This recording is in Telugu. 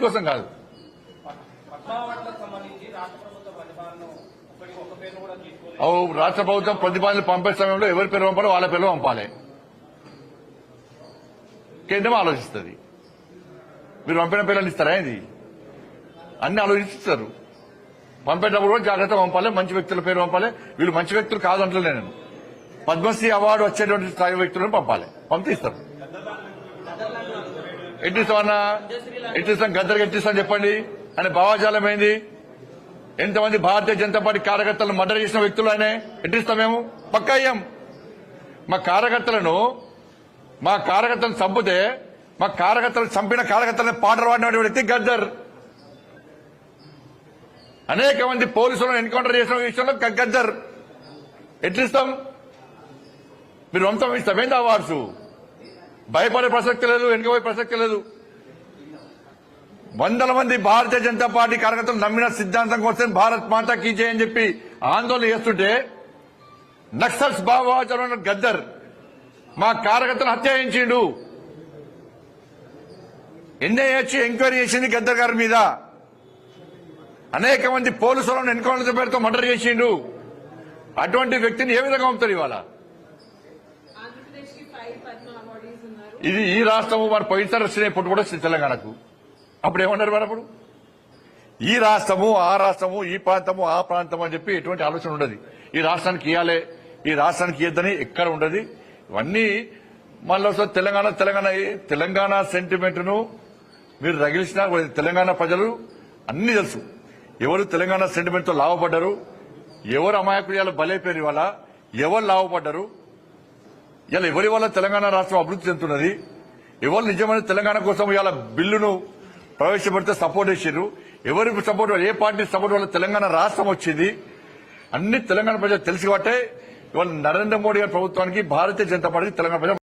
దేనికోసం కాదు. రాష్ట్ర ప్రభుత్వం ప్రతిపాదనలు పంపే సమయంలో ఎవరి పేరు పంపాలో వాళ్ళ పేరు పంపాలి. కేంద్రం ఆలోచిస్తుంది. మీరు పంపిన పేర్లను ఇస్తారా? ఇది అన్ని ఆలోచిస్తారు. పంపేటప్పుడు కూడా జాగ్రత్తగా పంపాలి. మంచి వ్యక్తుల పేరు పంపాలి. వీళ్ళు మంచి వ్యక్తులు కాదంటలే, నేను పద్మశ్రీ అవార్డు వచ్చేటువంటి స్థాయి వ్యక్తులను పంపాలి. పంపిస్తారు. ఎట్టిస్తామన్నా? ఎట్టిస్తాం? గద్దరికి ఎట్టిస్తాం చెప్పండి అని భావాజాలం ఏంది? ఎంతమంది భారతీయ జనతా పార్టీ కార్యకర్తలను మర్డర్ చేసిన వ్యక్తులు ఆయన ఎట్టిస్తాం? మేము పక్కా అయ్యాం. మా కార్యకర్తలను చంపితే మా కార్యకర్తలను చంపిన కార్యకర్తలను పాటలు పాడిన వ్యక్తి గద్దర్. అనేక మంది పోలీసులను ఎన్కౌంటర్ చేసిన విషయంలో గద్దర్. ఎట్లిస్తాం? మీరు వంశం ఇస్తామేంటి అవార్డ్స్? భయపడే ప్రసక్తి లేదు, వెనుకపోయే ప్రసక్తి లేదు. వందల మంది భారతీయ జనతా పార్టీ కార్యకర్తలు నమ్మిన సిద్ధాంతం కోసం భారత్ మాతా కీ జై అని చెప్పి ఆందోళన చేస్తుంటే నక్సల్స్ భావోద్వేగంలో గద్దర్ మా కార్యకర్తలు హత్య చేయించిండు. ఎన్ఐఏ వచ్చి ఎంక్వైరీ చేసింది గద్దర్ గారి మీద. అనేక మంది పోలీసులను ఎన్కౌంటర్ పేరుతో మర్డర్ చేసిండు. అటువంటి వ్యక్తిని ఏ విధంగా పంపుతారు ఇవాళ? ఇది ఈ రాష్ట్రము మరి పోయినసారి వచ్చిన ఇప్పుడు కూడా తెలంగాణకు అప్పుడు ఏమన్నారు? మరి అప్పుడు ఈ రాష్ట్రము ఆ రాష్ట్రము, ఈ ప్రాంతము ఆ ప్రాంతం అని చెప్పి ఎటువంటి ఆలోచన ఉండదు. ఈ రాష్ట్రానికి ఇవ్వాలి, ఈ రాష్ట్రానికి ఇద్దని ఎక్కడ ఉండదు. ఇవన్నీ మళ్ళీ తెలంగాణ సెంటిమెంట్ ను మీరు రగిలిసిన తెలంగాణ ప్రజలు అన్ని తెలుసు. ఎవరు తెలంగాణ సెంటిమెంట్ తో లాభపడ్డారు, ఎవరు అమాయకులు బలైపోయారు, ఇవాళ ఎవరు లాభపడ్డారు, ఇలా ఎవరి వల్ల తెలంగాణ రాష్ట్రం అభివృద్ధి చెందుతున్నది, ఎవరు నిజమైన తెలంగాణ కోసం ఇవాళ బిల్లును ప్రవేశపెడితే సపోర్ట్ చేశారు, ఎవరి సపోర్ట్, ఏ పార్టీ సపోర్ట్ వల్ల తెలంగాణ రాష్ట్రం వచ్చింది, అన్ని తెలంగాణ ప్రజలు తెలిసి బట్టే ఇవాళ నరేంద్ర మోడీ గారి ప్రభుత్వానికి భారతీయ జనతా పార్టీ తెలంగాణ ప్రజలు